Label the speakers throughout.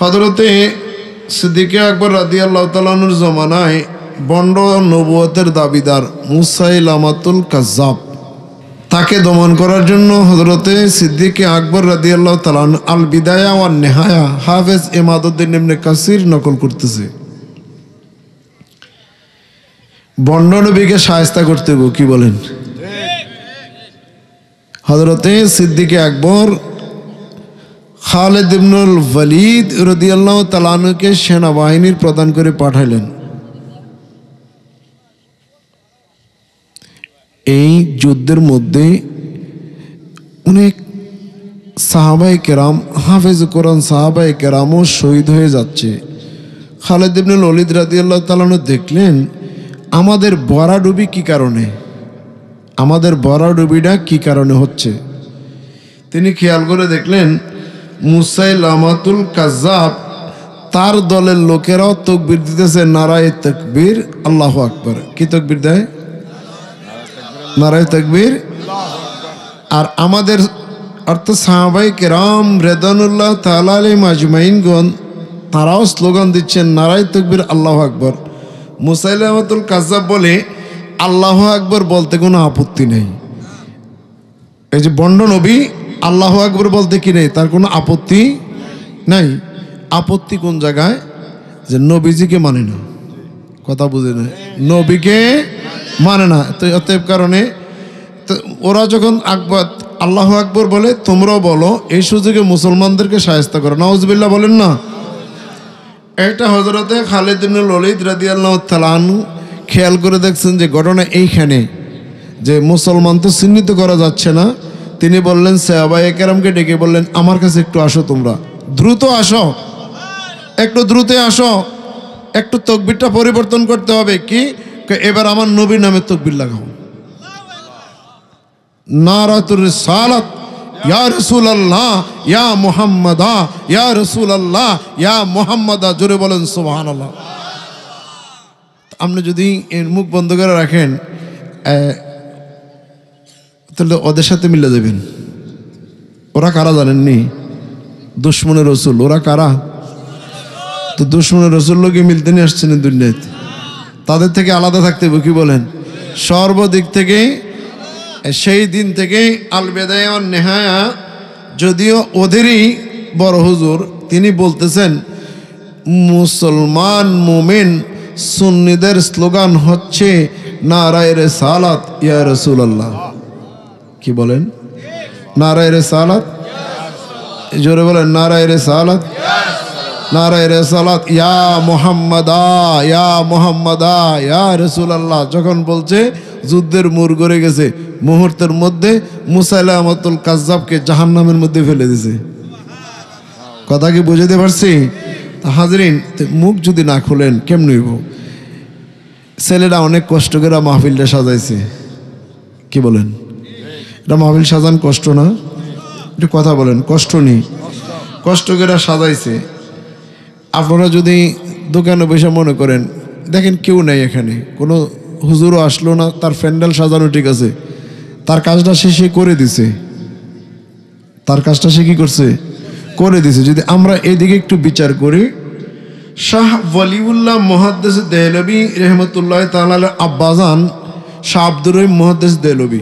Speaker 1: হযরতে সিদ্দিকে আকবর রাদিয়াল্লাহু তাআলা আনহুর জমানায় বন্ড নবুয়তের দাবিদার মুসাইলামাতুল কাজ্জাব, তাকে দমন করার জন্য হযরতে সিদ্দিকে আকবর রাদিয়াল্লাহু তাআলা আল বিদায়া ওয়ান নিহায়া হাফেজ ইমাদউদ্দিন ইবনে কাসির নকল করতেছে। বন্ড নবীকে শায়েস্তা করতে গো, কি বলেন? হযরতে সিদ্দিকে আকবর খালিদ ইবনুল ওয়ালিদ রাদিয়াল্লাহু তাআলা আনহুকে সেনাবাহিনীর প্রধান করে পাঠাইলেন। এই যুদ্ধের মধ্যে অনেক সাহাবায়ে কেরাম, হাফেজ কোরআন সাহাবায়ে কেরামও শহীদ হয়ে যাচ্ছে। খালিদ ইবনুল ওয়ালিদ রাদিয়াল্লাহু তাআলা আনহু দেখলেন আমাদের ভরাডুবি কি কারণে, আমাদের ভরাডুবিটা কি কারণে হচ্ছে। তিনি খেয়াল করে দেখলেন মুসাইলামাতুল কাজ্জাব তার দলের লোকেরাও তাকবীর দিতেছে, নারায়ে তাকবীর, আল্লাহু আকবার। কি তাকবীর দেয়? নারায়ে তাকবীর। আর আমাদের অর্থাৎ সাহাবায়ে কেরাম রিদওয়ানুল্লাহ তাআলা আলাইহিম আজমাইনগণ তারাও স্লোগান দিচ্ছেন নারায়ে তাকবীর, আল্লাহু আকবার। মুসাইলামাতুল কাজ্জাব বলে আল্লাহু আকবার বলতে কোনো আপত্তি নেই। এই যে বন্ড নবী আল্লাহু আকবার বলতে কি নেই, তার কোনো আপত্তি নাই। আপত্তি কোন জায়গায়? যে নবীজিকে মানে না, কথা বুঝে না, নবীকে মানে না। তো অতএব কারণে ওরা যখন আল্লাহু আকবার বলে তোমরাও বলো, এই সুযোগে মুসলমানদেরকে শায়েস্তা করো। নাউজুবিল্লাহ বলেন না। এটা হযরতে খালিদ ইবনুল ওয়ালিদ রাদিয়াল্লাহু তাআলা আনহু খেয়াল করে দেখছেন যে ঘটনা এইখানে, যে মুসলমান তো চিহ্নিত করা যাচ্ছে না। তিনি বললেন সাহাবায়ে কেরামকে ডেকে বললেন আমার কাছে একটু আসো, তোমরা দ্রুত আসো, একটু দ্রুত আসো, একটু তাকবীরটা পরিবর্তন করতে হবে। কি এবার আমার নবীর নামে তাকবীর লাগাও, নারাতুর রিসালাত ইয়া রাসূলুল্লাহ ইয়া মুহাম্মাদা, ইয়া রাসূলুল্লাহ ইয়া মুহাম্মাদা, জোরে বলেন সুবহানাল্লাহ। আপনি যদি এর মুখ বন্ধ করে রাখেন তাহলে ওদের সাথে মিলে যাবেন। ওরা কারা জানেননি? দুশ্মনের রসুল। ওরা কারা? তো দুশ্মনের রসুল লোকে মিলতে নিয়ে আসছেন দুনিয়াতে, তাদের থেকে আলাদা থাকতে হবে। কি বলেন? সর্বদিক থেকে সেই দিন থেকে আল বিদায়া ওয়ান নিহায়া, যদিও ওদেরই বড় হুজুর, তিনি বলতেছেন মুসলমান মুমিন সুন্নিদের স্লোগান হচ্ছে নারায়ে রিসালাত ইয়া রাসূলুল্লাহ। কি বলেন? নারায়ে রিসালাত, জোরে বলেন নারায়ে রিসালাত, নারায়ে রিসালাত ইয়া মুহাম্মাদা, ইয়া মুহাম্মাদা, ইয়া রাসূলুল্লাহ। যখন বলছে যুদ্ধের মোড় গড়ে গেছে, মুহূর্তের মধ্যে মুসাইলামাতুল কাজ্জাবকে জাহান্নামের মধ্যে ফেলে দিয়েছে। কথা কি বুঝাতে পারছি? হাজরিন, মুখ যদি না খুলেন কেমন হইব? ছেলেরা অনেক কষ্ট করে মাহফিলটা সাজাইছে। কি বলেন? এটা মাহফিল সাজান কষ্ট না? একটু কথা বলেন, কষ্ট নেই? কষ্ট করে সাজাইছে। আপনারা যদি দোকানে বসে মনে করেন দেখেন কেউ নাই এখানে, কোনো হুজুরও আসলো না, তার প্যান্ডেল সাজানো ঠিক আছে, তার কাজটা সে করে দিছে, তার কাজটা সে কি করছে? করে দিছে। যদি আমরা এদিকে একটু বিচার করি, শাহ ওয়ালিউল্লাহ মুহাদ্দিস দেহলভী রহমতুল্লাহ তাআলা আব্বাজান শাহ আব্দুর রহিম মুহাদ্দিস দেহলভী,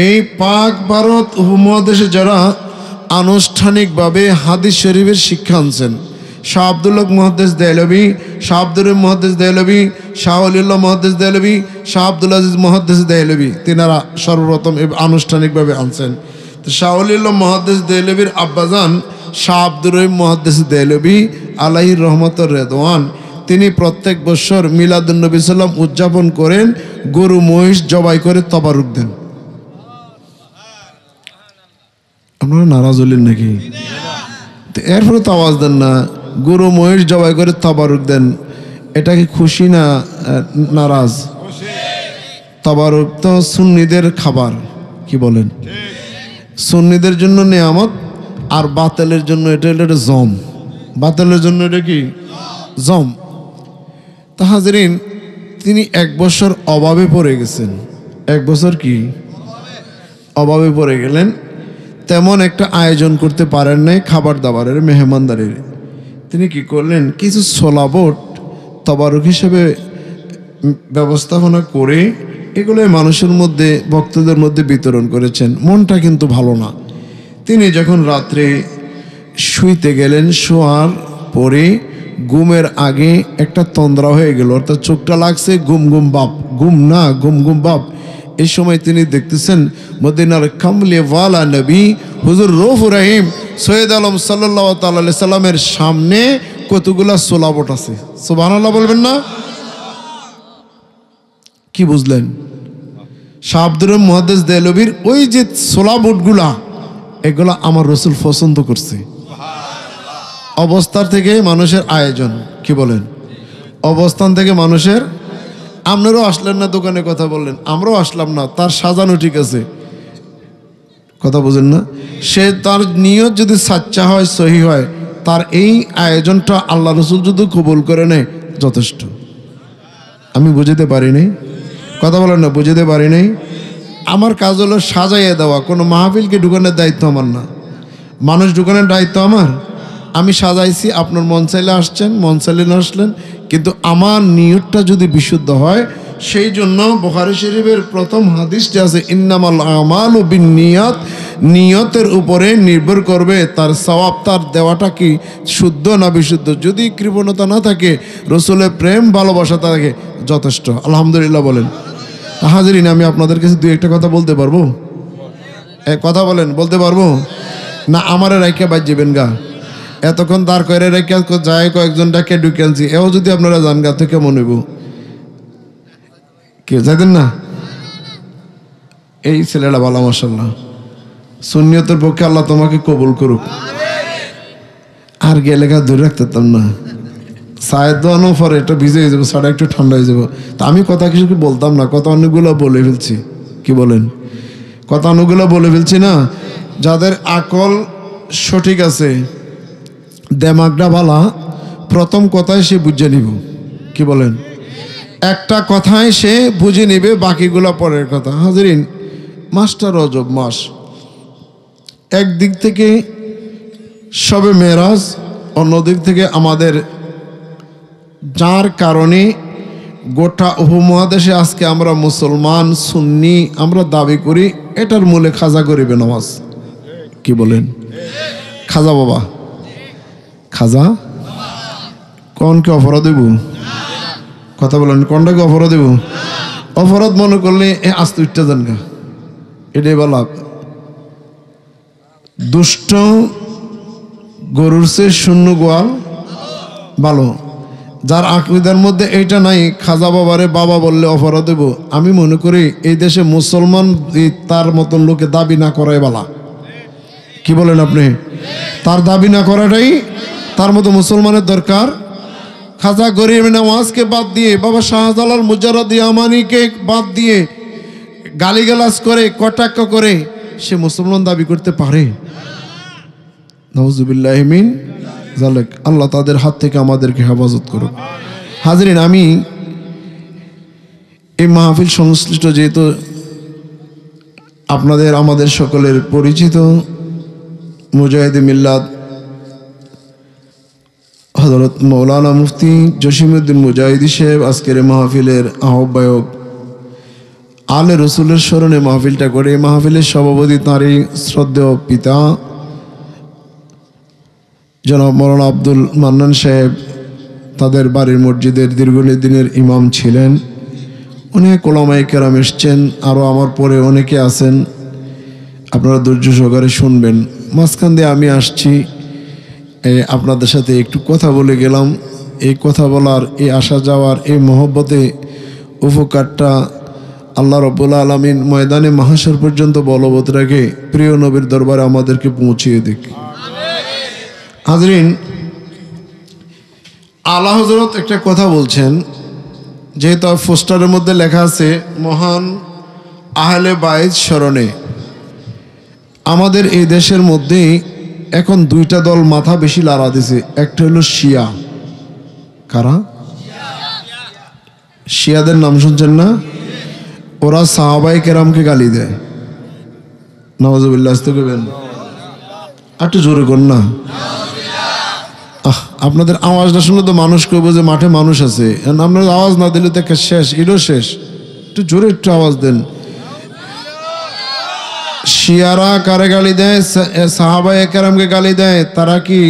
Speaker 1: এই পাক ভারত উপমহাদেশে যারা আনুষ্ঠানিকভাবে হাদিস শরীফের শিক্ষা আনছেন, শাহ আব্দুল্লাহ মুহাদ্দিস দেহলভী, শাহ আব্দুর রহিম মুহাদ্দিস দেহলভী, শাহ ওয়ালিউল্লাহ মুহাদ্দিস দেহলভী, শাহ আব্দুল আজিজ মুহাদ্দিস দেহলভী, তিনারা সর্বপ্রথম আনুষ্ঠানিকভাবে আনছেন। তো শাহ ওয়ালিউল্লাহ মুহাদ্দিস দেহলভীর আব্বাজান শাহ আব্দুর রহিম মুহাদ্দিস দেহলভী আলাইহির রহমতুর রেদওয়ান, তিনি প্রত্যেক বছর মিলাদুন নবী সাল্লাম উদযাপন করেন, গরু মহিষ জবাই করে তবারুক দেন। আপনারা নারাজ হলেন নাকি? এরপরে তো আওয়াজ দেন না। গরু মহিষ জবাই করে তবারুক দেন, এটা কি খুশি না নারাজ? তবারুক তো সুন্নিদের খাবার। কি বলেন? সুন্নিদের জন্য নেয়ামত, আর বাতিলের জন্য এটা হলো জম। বাতিলের জন্য এটা কি? জম। তা হাজরিন, তিনি এক বছর অভাবে পড়ে গেছেন। এক বছর কি অভাবে পড়ে গেলেন, তেমন একটা আয়োজন করতে পারেন নাই খাবার দাবারের, মেহমানদারির। তিনি কি করলেন, কিছু ছোলাবট তবারক হিসেবে ব্যবস্থাপনা করে এগুলো মানুষের মধ্যে, ভক্তদের মধ্যে বিতরণ করেছেন। মনটা কিন্তু ভালো না। তিনি যখন রাত্রে শুইতে গেলেন, শোয়ার পরে ঘুমের আগে একটা তন্দ্রা হয়ে গেল, অর্থাৎ চোখটা লাগছে গুম গুম বাপ, গুম না গুম গুম বাপ। এই সময় তিনি দেখতেছেন মদিনার কামলে ওয়ালা নবী হুজুর রউফুর রহিম সৈয়দ আলম সাল্লাল্লাহু তাআলা আলাইহি সাল্লামের সামনে কতগুলা সোলাবট আছে। সুবহানাল্লাহ বলবেন না? কি বুঝলেন? শাহ আব্দুর রহিম মুহাদ্দিস দেহলভির ওই যে সোলাবটগুলা, এগুলা আমার রসুল পছন্দ করছে। অবস্থার থেকে মানুষের আয়োজন, কি বলেন? অবস্থান থেকে মানুষের, আপনারাও আসলেন না দোকানে, কথা বললেন, আমরাও আসলাম না, তার সাজানো ঠিক আছে, কথা বুঝেন না? সে তার নিয়ত যদি সাচ্চা হয়, সহি হয়, তার এই আয়োজনটা আল্লাহ রসুল যদি কবুল করে নেয় যথেষ্ট। আমি বুঝতে পারি নাই, কথা বলেন না, বুঝতে পারি নাই। আমার কাজ হলো সাজাইয়ে দেওয়া, কোনো মাহফিলকে ঢুকানোর দায়িত্ব আমার না, মানুষ ঢুকানোর দায়িত্ব আমার। আমি সাজাইছি, আপনার মন চাইলে আসছেন, মন চাইলে না আসলেন, কিন্তু আমার নিয়তটা যদি বিশুদ্ধ হয়, সেই জন্য বুখারী শরীফের প্রথম হাদিসটি আছে, ইন্নামাল আমালু বিন্নিয়াত, নিয়তের উপরে নির্ভর করবে তার সওয়াব, তার দেওয়াটা কি শুদ্ধ না বিশুদ্ধ। যদি কৃপণতা না থাকে, রসুলের প্রেম ভালোবাসা থাকে, যথেষ্ট। আলহামদুলিল্লাহ বলেন। হাজিরিন, আমি আপনাদের কাছে দুই একটা কথা বলতে পারবো? কথা বলেন, বলতে পারবো না? আমারে রাইখা বাজ যাবেন গা, এতক্ষণ দাঁড় করে রেখে যায় কয়েকজন ডাকে ঢুকে আনছি, এও যদি আপনারা জান গা থেকে মনে হইব, কেউ যাইতেন না? এই ছেলেটা ভালো, মাশাআল্লাহ, সুন্নিয়তের পক্ষে আল্লাহ তোমাকে কবুল করুক। আর গেলে গা ধরে রাখতাম না, সায়েদ দোয়ানো পরে এটা ভিজে হয়ে যাবো, সাড়ে একটু ঠান্ডা হয়ে যাবো। তা আমি কথা কিছু বলতাম না, কথা অনেকগুলো বলে ফেলছি, কি বলেন? কথা অনেকগুলো বলে ফেলছি না? যাদের আকল সঠিক আছে, দেমাগটা ভালা, প্রথম কথায় সে বুঝে নিব, কি বলেন? একটা কথায় সে বুঝে নিবে, বাকিগুলো পরের কথা। হাজিরিন, মাসটা রজব মাস, একদিক থেকে শবে মেরাজ, অন্যদিক থেকে আমাদের যার কারণে গোটা উপমহাদেশে আজকে আমরা মুসলমান সুন্নি আমরা দাবি করি, এটার মূলে খাজা গরিবে নামাজ, কি বলেন? খাজা বাবা, খাজা কোনকে অপরাধ দেব? কথা বলেন, কোনটাকে অপরাধ দেব? অপরাধ মনে করলে আস্তে উঠতে যান গা, এটাই বলা। দুষ্ট গরুর চেয়ে শূন্য গোয়াল ভালো। যার আকীদার মধ্যে এইটা নাই, খাজা বাবারে বাবা বললে অপরাধ দেব, আমি মনে করি এই দেশে মুসলমান তার মতন লোকে দাবি না করাই বালা, কি বলেন আপনি? তার দাবি না করাটাই তার মতো মুসলমানের দরকার। খাজা গরিব নওয়াজকে বাদ দিয়ে, বাবা শাহজালাল মুজাররদ ইয়ামানিকে বাদ দিয়ে গালিগালাজ করে, কটাক্ষ করে সে মুসলমান দাবি করতে পারে? নাউজুবিল্লাহি মিন যালিক। আল্লাহ তাদের হাত থেকে আমাদেরকে হেফাজত করুক। হাজরিন, আমি এই মাহফিল সংশ্লিষ্ট, যেহেতু আপনাদের আমাদের সকলের পরিচিত মুজাহিদে মিল্লাত হযরত মৌলানা মুফতি জসিমউদ্দিন মুজাহিদি সাহেব আজকের মাহফিলের আহ্বায়ক, আলে রসুলের স্মরণে মাহফিলটা করে, মাহফিলের সভাপতি তাঁরই শ্রদ্ধেয় পিতা জনাব মৌলানা আব্দুল মান্নান সাহেব, তাদের বাড়ির মসজিদের দীর্ঘদিনের ইমাম ছিলেন। অনেক ওলামায়ে কেরাম এসছেন, আরও আমার পরে অনেকে আছেন, আপনারা ধৈর্য সহকারে শুনবেন। মাঝখান দিয়ে আমি আসছি, আপনাদের সাথে একটু কথা বলে গেলাম। এই কথা বলার, এই আসা যাওয়ার, এই মহব্বতে উপকারটা আল্লাহ রাব্বুল আলামিন ময়দানে মাহশর পর্যন্ত বলবৎ রেখে প্রিয় নবীর দরবারে আমাদেরকে পৌঁছিয়ে দিক। হাজরিন, আলা হযরত একটা কথা বলছেন, যেহেতু পোস্টারের মধ্যে লেখা আছে মহান আহলে বাইত স্মরণে। আমাদের এই দেশের মধ্যে এখন দুইটা দল মাথা বেশি লাড়া দিছে, একটা হলো শিয়া। কারা? শিয়াদের নাম শুনছেন না? ওরা সাহাবায়ে কেরামকে গালি দেয়। নাউজুবিল্লাহ, একটু জোরে কর না। আপনাদের আওয়াজটা শুনলে তো মানুষ কইব যে মাঠে মানুষ আছে, আপনার আওয়াজ না দিলে তো একটা শেষ, এটাও শেষ। একটু জোরে একটু আওয়াজ দেন। শিয়ারা কারে গালি দেয়? সাহাবায়ে কেরামকে গালি দেয়। তারা কি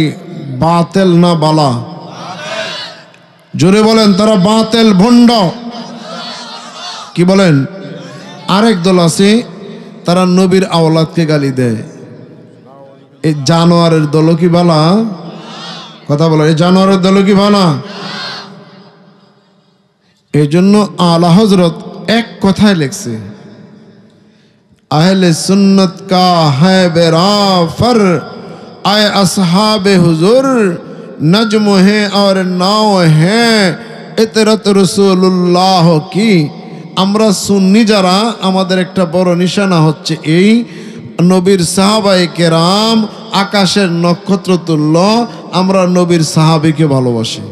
Speaker 1: বাতেল না বালা? জোরে বলেন, তারা বাতেল ভণ্ড। কি বলেন? আরেক দল আছে, তারা নবীর আওলাদকে গালি দেয়। এই জানোয়ারের দল কি বালা? কথা বলো, এই জানোয়ারের দল কি বালা? এই জন্য আলা হযরত এক কথায় লিখছে, আহলে সুন্নত কা है बेराफर आए असहाबे हुजूर नज्म है और नाव है इतरत रसूलुल्लाह की। আমরা সুন্নি যারা, আমাদের একটা বড় নিশানা হচ্ছে এই নবীর সাহাবায়ে কেরাম আকাশের নক্ষত্র তুল্য। আমরা নবীর সাহাবীকে ভালোবাসি।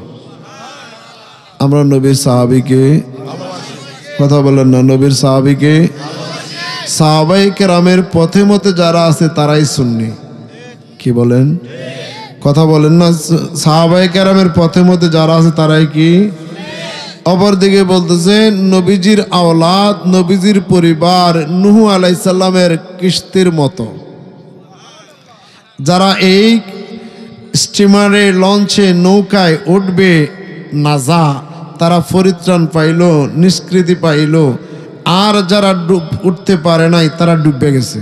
Speaker 1: আমরা নবীর সাহাবীকে কথা বলেন না, নবীর সাহাবীকে। সাহাবায়ে কেরামের পথে মতে যারা আছে তারাই সুন্নি। কি বলেন? কথা বলেন না। সাহাবায়ে কেরামের পথে মতে যারা আছে তারাই কি? অপরদিকে বলতেছে নবীজির আওলাদ, নবীজির পরিবার নূহ আলাইহিস সালামের কিস্তির মতো। যারা এই স্টিমারে, লঞ্চে, নৌকায় উঠবে নাজা, তারা পরিত্রাণ পাইল, নিষ্কৃতি পাইল। আর যারা উঠতে পারে নাই তারা ডুবে গেছে।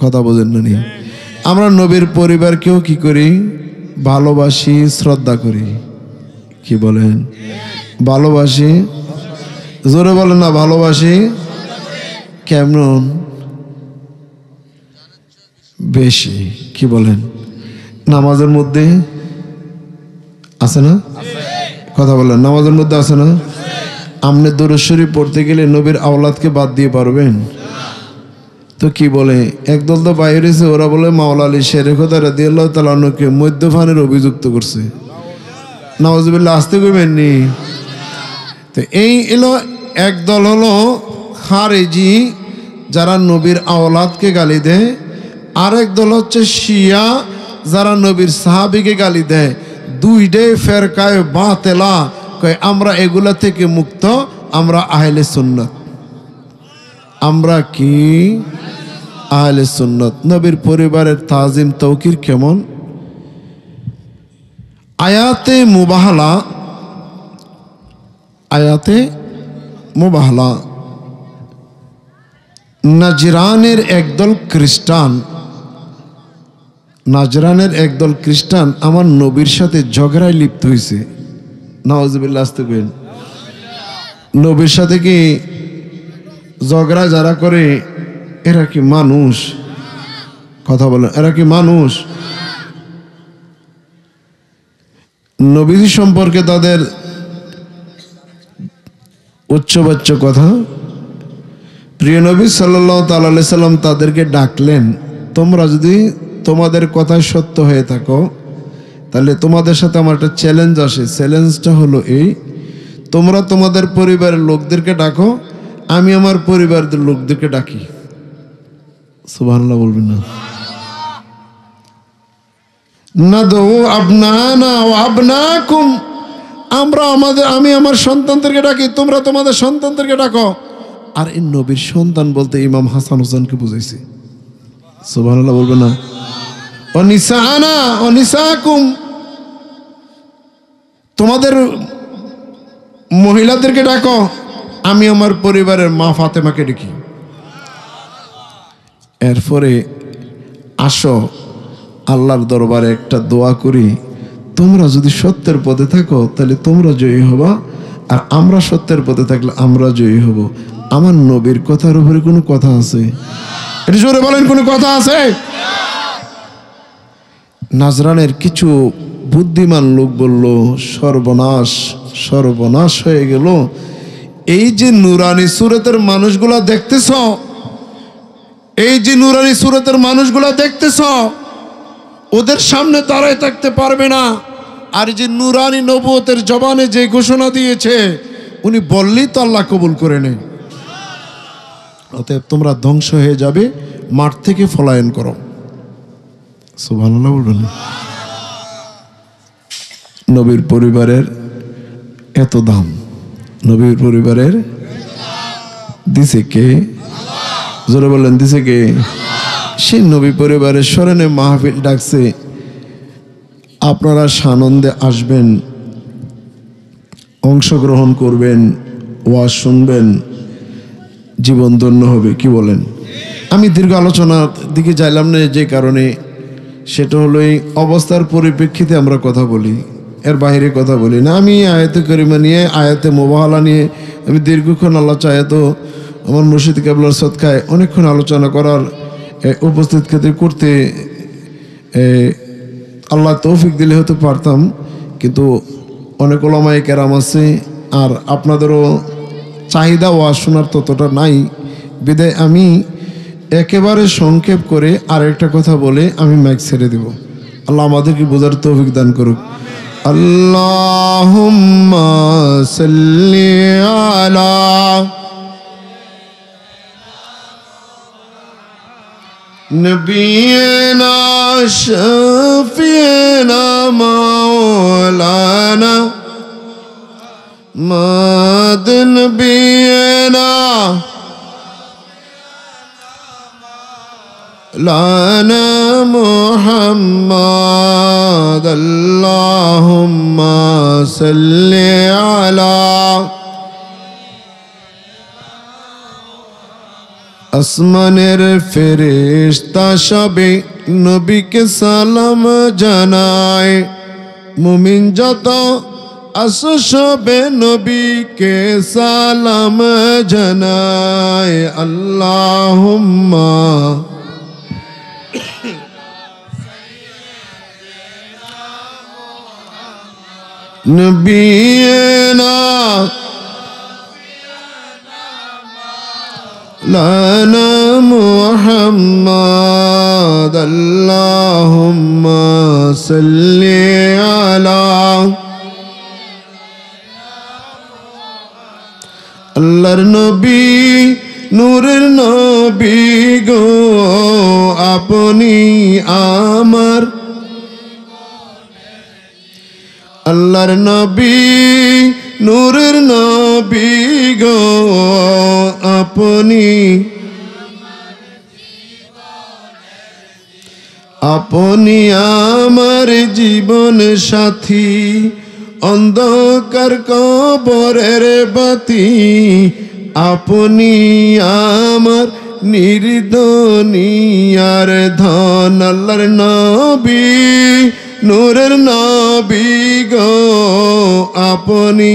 Speaker 1: কথা বোঝেন না নি? আমরা নবীর পরিবারকেও কি করি? ভালোবাসি, শ্রদ্ধা করি। কি বলেন? ভালোবাসি। জোরে বলেন না, ভালোবাসি। কেমন? বেশি। কি বলেন? নামাজের মধ্যে আছে না? কথা বলেন, নামাজের মধ্যে আছে না? আপনি দরুদ শরীফ পড়তে গেলে নবীর আওলাদকে বাদ দিয়ে পারবেন? তো কি বলে, একদল তো বাইরে, ওরা বলে মাওলা আলী শেরেখতা রাদিয়াল্লাহু তাআলা আনহুকে মদ্যপানের অভিযুক্ত করছে। নাউজুবিল্লাহ, আসতে কইবেননি। তো এই এলো একদল, হলো খারেজি যারা নবীর আওলাদকে গালি দেয়। আরেক দল হচ্ছে শিয়া যারা নবীর সাহাবীকে গালি দেয়। দুইটাই ফেরকায়ে বাতেলা। কয় আমরা এগুলা থেকে মুক্ত, আমরা আহলে সুন্নাত। আমরা কি? আহলে সুন্নাত। নবীর পরিবারের তাজিম তৌকির কেমন? আয়াতে মুবাহালা, আয়াতে মুবাহালা। নাজরানের একদল খ্রিস্টান, নাজরানের একদল খ্রিস্টান আমার নবীর সাথে ঝগড়ায় লিপ্ত হয়েছে। নাউজুবিল্লাহ, আসতে কইন। নবীর সাথে কি ঝগড়া যারা করে এরা কি মানুষ? কথা বলেন, এরা কি মানুষ? নবীজি সম্পর্কে তাদের উচ্চবাচ্য কথা। প্রিয় নবী সাল্লাল্লাহু তাআলা আলাইহি সাল্লাম তাদেরকে ডাকলেন, তোমরা যদি তোমাদের কথায় সত্য হয়ে থাকো তাহলে তোমাদের সাথে আমার একটা চ্যালেঞ্জ আসে। চ্যালেঞ্জটা হলো এই, তোমরা তোমাদের পরিবারের লোকদেরকে ডাকো, আমি আমার পরিবারের লোকদেরকে ডাকি। সুবহানাল্লাহ বলবেন না? নাদউ আবনানা ওয়া আবনাকুম, আমি আমার সন্তানদেরকে ডাকি, তোমরা তোমাদের সন্তানদেরকে ডাকো। আর এই নবীর সন্তান বলতে ইমাম হাসান হোসেনকে বুঝাইছে। সুবহানাল্লাহ বলবেন না? ও নিসানা ও নিসাকুম, তোমাদের মহিলাদেরকে ডাকো, আমি আমার পরিবারের মা ফাতেমাকে ডাকি। এরপরে আসো আল্লাহর দরবারে একটা দোয়া করি, তোমরা যদি সত্যের পথে থাকো তাহলে তোমরা জয়ী হবা, আর আমরা সত্যের পথে থাকলে আমরা জয়ী হব। আমার নবীর কথার উপরে কোনো কথা আছে? এটা জোরে বলেন, কোনো কথা আছে? নাজরানের কিছু বুদ্ধিমান লোক বলল, সর্বনাশ, সর্বনাশ হয়ে গেল। এই যে নুরানি সুরতের মানুষগুলা দেখতেছ, এই যে নুরানি সুরতের মানুষগুলা দেখতেছ, ওদের সামনে দাঁড়ায় থাকতে পারবে না। আর যে নুরানি নবুয়তের জবানে যে ঘোষণা দিয়েছে, উনি বললেই তো আল্লাহ কবুল করে নেয়। অতএব তোমরা ধ্বংস হয়ে যাবে, মাঠ থেকে পলায়ন করো। সুবহানাল্লাহ বলবেন? নবীর পরিবারের এত দাম, নবীর পরিবারের দিছে কে? জোরে বললেন দিছে কে? সেই নবী পরিবারের স্মরণে মাহফিল ডাকছে। আপনারা সানন্দে আসবেন, অংশগ্রহণ করবেন, ওয়াজ শুনবেন, জীবন ধন্য হবে। কি বলেন? আমি দীর্ঘ আলোচনার দিকে যাইলাম না, যে কারণে সেটা হলো এই অবস্থার পরিপ্রেক্ষিতে আমরা কথা বলি, এর বাইরে কথা বলি না। আমি আয়াতে করিমা নিয়ে, আয়াতে মোবাহলা নিয়ে আমি দীর্ঘক্ষণ আল্লাহ চাহে তো আমার মুর্শিদ কেবলার সদকায় অনেকক্ষণ আলোচনা করার উপস্থিত করতে আল্লাহ তৌফিক দিলে হতে পারতাম, কিন্তু অনেক ওলামায়ে কেরাম আছে, আর আপনাদেরও চাহিদা ওয়াজ শোনার ততটা নাই, বিদায় আমি একেবারে সংক্ষেপ করে আরেকটা কথা বলে আমি মাইক ছেড়ে দেব। আল্লাহ আমাদেরকে বোঝার তৌফিক দান করুক। আল্লাহুম্মা সাল্লি আলা নবিয়িনা শাফিয়িনা মাওলানা মাদ নবিয়িনা লানা মুহাম্মাদ আল্লাহুম্মা সাল্লি আলা আসমানের ফেরেশতা সবে নবীকে সালাম জানায়, মুমিন যত আসো সবে নবীকে সালাম জানায়। আল্লাহুম্মা নবিয়িনা লানা মুহাম্মাদ আল্লাহুম্মা সাল্লি আলা আল্লাহর নবী নূরের নবী গো আপনি আমার, আল্লাহর নবী নূরের নবী গো আপনি, আপনি আমার জীবন সাথী, অন্ধকার কবরের বাতি, আপনি আমার নির্দনিয়ার ধন। আল্লাহর নবী নূরের নবী গো আপনি,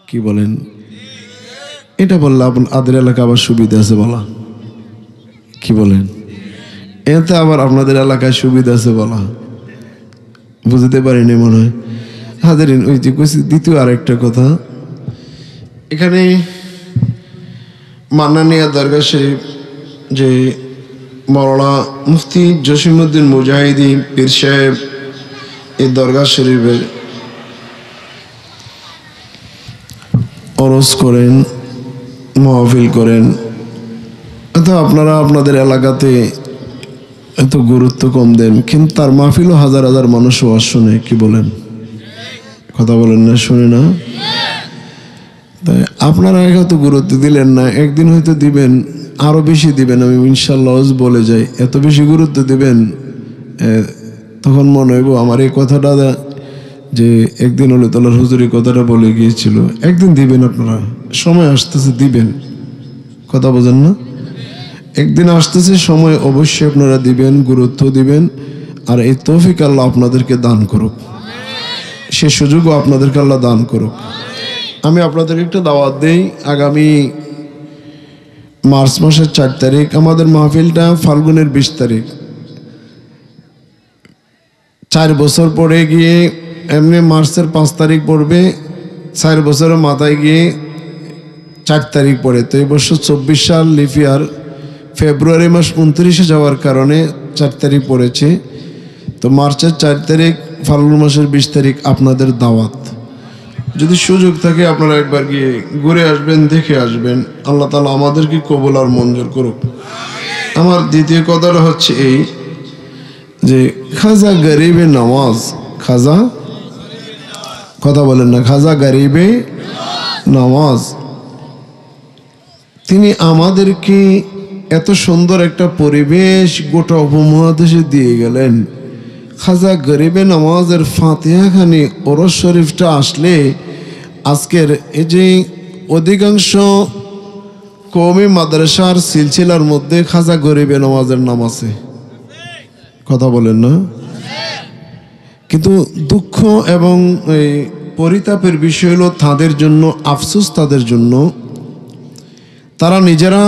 Speaker 1: কি বলেন? এটা বললে আপনাদের এলাকা আবার সুবিধা আছে বলা, কি বলেন? এতে আবার আপনাদের এলাকায় সুবিধা আছে বলা, বুঝতে পারিনি মনে হয়। হাজারিন ওই যে দ্বিতীয় আরেকটা কথা, এখানে মান্নানিয়া দরগা শরীফ যে মৌলানা মুফতি জসিমউদ্দিন মুজাহিদি পীর সাহেব এই দরগা শরীফের ওরস করেন, মাহফিল করেন, তো আপনারা আপনাদের এলাকাতে এত গুরুত্ব কম দেন, কিন্তু তার মাহফিলও হাজার হাজার মানুষ ওয়াজ শুনে। কি বলেন? কথা বলেন না? শুনে না? তাই আপনারা এত গুরুত্ব দিলেন না, একদিন হয়তো দিবেন, আরো বেশি দিবেন। আমি ইনশাল্লাহ বলে যাই, এত বেশি গুরুত্ব দিবেন তখন মনে হইব আমার এই কথাটা যে একদিন হলে তালার হুজুর এই কথাটা বলে গিয়েছিল। একদিন দিবেন, আপনারা সময় আসতেছে দিবেন, কথা বোঝেন না? একদিন আসতেছে সময়, অবশ্যই আপনারা দিবেন, গুরুত্ব দিবেন। আর এই তৌফিক আল্লাহ আপনাদেরকে দান করুক, সে সুযোগও আপনাদেরকে আল্লাহ দান করুক। আমি আপনাদেরকে একটা দাওয়াত দেই, আগামী মার্চ মাসের 4 তারিখ আমাদের মাহফিলটা ফাল্গুনের 20 তারিখ। 4 বছর পরে গিয়ে এমনি মার্চের 5 তারিখ পড়বে, 4 বছরের মাথায় গিয়ে 4 তারিখ পড়ে। তো এই বছর 24 সাল লিফিয়ার ফেব্রুয়ারি মাস 29-এ যাওয়ার কারণে 4 তারিখ পড়েছে। তো মার্চের 4 তারিখ, ফাল্গুন মাসের 20 তারিখ আপনাদের দাওয়াত। যদি সুযোগ থাকে আপনারা একবার গিয়ে ঘুরে আসবেন, দেখে আসবেন। আল্লাহ তাআলা আমাদেরকে কবুল আর মঞ্জুর করুক। আমার দ্বিতীয় কথাটা হচ্ছে এই, যে খাজা গরিবে নওয়াজ, খাজা কথা বলেন না, খাজা গরিবে নওয়াজ, তিনি আমাদেরকে এত সুন্দর একটা পরিবেশ গোটা উপমহাদেশে দিয়ে গেলেন। খাজা গরিবে নওয়াজের ফাতিহা খানি ওরস শরীফটা আসলে আজকের এই যে অধিকাংশ কওমি মাদ্রাসার সিলসিলার মধ্যে খাজা গরিবে নওয়াজের নাম আছে, কথা বলেন না। কিন্তু দুঃখ এবং এই পরিতাপের বিষয় হলো তাদের জন্য, আফসোস তাদের জন্য, তারা নিজেরা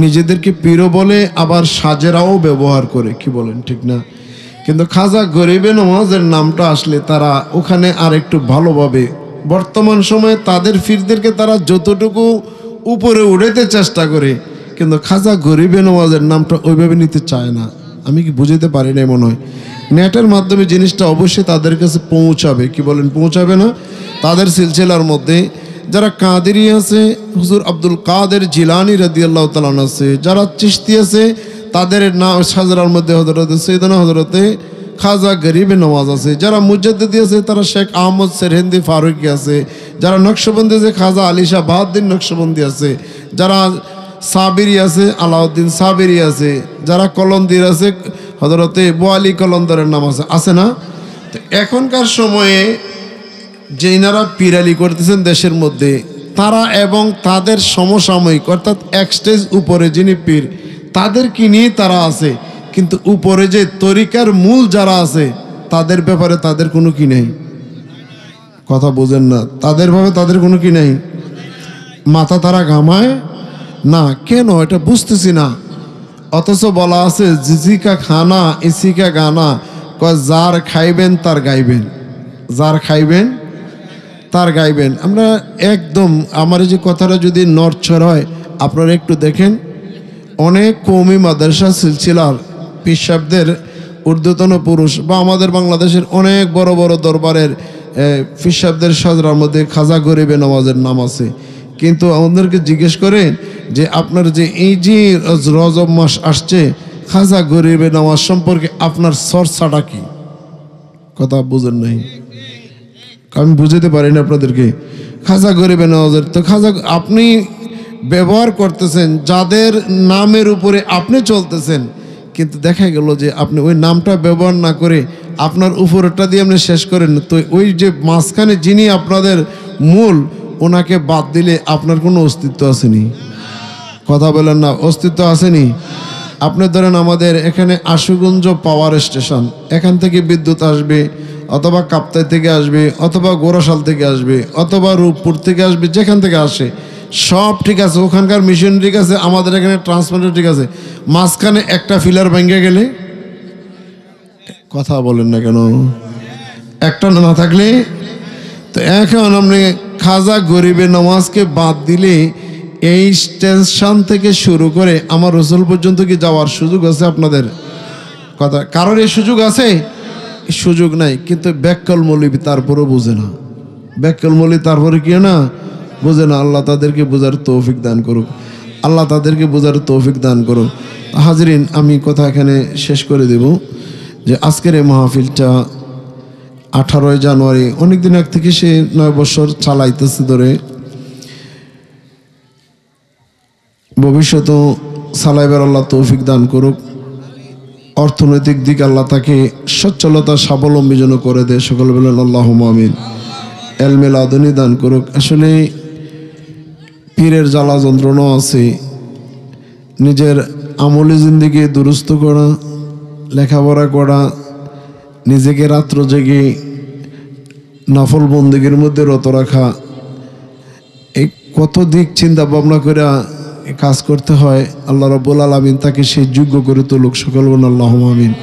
Speaker 1: নিজেদেরকে পীর বলে আবার সাজেরাও ব্যবহার করে, কি বলেন ঠিক না? কিন্তু খাজা গরিবে নওয়াজের নামটা আসলে তারা ওখানে আর একটু ভালোভাবে, বর্তমান সময়ে তাদের পীরদেরকে তারা যতটুকু উপরে উঠাতে চেষ্টা করে, কিন্তু খাজা গরিবে নওয়াজের নামটা ওইভাবে নিতে চায় না। আমি কি বুঝাতে পারি না? মনে হয় নেটের মাধ্যমে জিনিসটা অবশ্যই তাদের কাছে পৌঁছাবে, কি বলেন পৌঁছাবে না? তাদের সিলসিলার মধ্যে যারা কাদেরি আছে, হুজুর আব্দুল কাদের জিলানী রাদিয়াল্লাহু তাআলা আছে, যারা চিশতি আছে তাদের নাম সাজরার মধ্যে হযরত সৈয়দনা হযরতে খাজা গরিবে নওয়াজ আছে, যারা মুজাদ্দিদি আছে তারা শেখ আহমদ সেরহিন্দি ফারুকি আছে, যারা নকশবন্দি আছে খাজা আলী শাহ বাহাউদ্দিন নকশবন্দি আছে, যারা সাবিরি আছে আলাউদ্দিন সাবিরি আছে, যারা কলন্দির আছে হযরতে বোয়ালি কলন্দরের নাম আছে, আছে না? তো এখনকার সময়ে যেনারা পীরালি করতেছেন দেশের মধ্যে, তারা এবং তাদের সমসাময়িক অর্থাৎ এক স্টেজ উপরে যিনি পীর, তাদেরকে নিয়ে তারা আছে, কিন্তু উপরে যে তরিকার মূল যারা আছে তাদের ব্যাপারে তাদের কোনো কি নেই, কথা বোঝেন না? তাদের ভাবে তাদের কোনো কি নেই, মাথা তারা ঘামায় না কেন এটা বুঝতেছি না। অথচ বলা আছে জিজিকা খানা ইসিকা গানা, যার খাইবেন তার গাইবেন, যার খাইবেন তার গাইবেন। আমরা একদম আমার এই যে কথাটা যদি নড়চড় হয় আপনারা একটু দেখেন, অনেক কওমি মাদ্রাসা সিলসিলার পীর সাহেবদের ঊর্ধ্বতন পুরুষ বা আমাদের বাংলাদেশের অনেক বড় বড় দরবারের পীর সাহেবদের সাজরার মধ্যে খাজা গরিবে নওয়াজের নাম আছে, কিন্তু আমাদেরকে জিজ্ঞেস করেন যে আপনার যে এই যে রজব মাস আসছে, খাজা গরিবে নওয়াজ সম্পর্কে আপনার চর্চাটা কি? কথা বুঝেন নাই, আমি বুঝাতে পারি না আপনাদেরকে। খাজা গরিবে নওয়াজের তো খাজা আপনি ব্যবহার করতেছেন, যাদের নামের উপরে আপনি চলতেছেন, কিন্তু দেখা গেল যে আপনি ওই নামটা ব্যবহার না করে আপনার উপরেরটা দিয়ে আপনি শেষ করেন, তো ওই যে মাঝখানে যিনি আপনাদের মূল, ওনাকে বাদ দিলে আপনার কোনো অস্তিত্ব আসেনি, কথা বলেন না, অস্তিত্ব আসেনি। আপনি ধরেন আমাদের এখানে আশুগঞ্জ পাওয়ার স্টেশন, এখান থেকে বিদ্যুৎ আসবে, অথবা কাপ্তাই থেকে আসবে, অথবা গোরাশাল থেকে আসবে, অথবা রূপপুর থেকে আসবে, যেখান থেকে আসে সব ঠিক আছে, ওখানকার মিশন ঠিক আছে, আমাদের এখানে ট্রান্সমিটার ঠিক আছে, মাঝখানে একটা ফিলার ভেঙে গেলে, কথা বলেন না কেন, একটা না থাকলে তো এখন আপনি খাজা গরিবে নওয়াজকে বাদ দিলে এই স্টেশন থেকে শুরু করে আমার রসুল পর্যন্ত কি যাওয়ার সুযোগ আছে আপনাদের? কথা কারোর এই সুযোগ আছে? সুযোগ নাই। কিন্তু ব্যাকল মৌলবী তারপরেও বোঝে না, ব্যাকল মৌলবী তারপরে কি না বোঝে না। আল্লাহ তাদেরকে বোঝার তৌফিক দান করুক, আল্লাহ তাদেরকে বোঝার তৌফিক দান করুক। হাজরিন, আমি কথা এখানে শেষ করে দেব যে আজকের এই মাহফিলটা 18 জানুয়ারি, অনেকদিন আগ থেকে সে 9 বছর চালাইতেছে ধরে, ভবিষ্যতেও চালাইবার আল্লাহ তৌফিক দান করুক। অর্থনৈতিক দিক আল্লাহ তাকে সচ্ছলতা স্বাবলম্বী যেন করে দেয়, সকলে বলেন আল্লাহুম্মা আমিন। এলমে লাদুনি দান করুক। আসলে পীরের জ্বালা যন্ত্রণা আছে, নিজের আমলি জিন্দিগি দুরুস্ত করা, লেখাপড়া করা, নিজেকে রাত্র জেগে নফল বন্দেগীর মধ্যে রত রাখা, এই কত দিক চিন্তা ভাবনা করে কাজ করতে হয়। আল্লাহ রাব্বুল আলামিন তাকে সেই যোগ্য করে তুলুক, সকল বলেন আল্লাহুম্মা আমিন।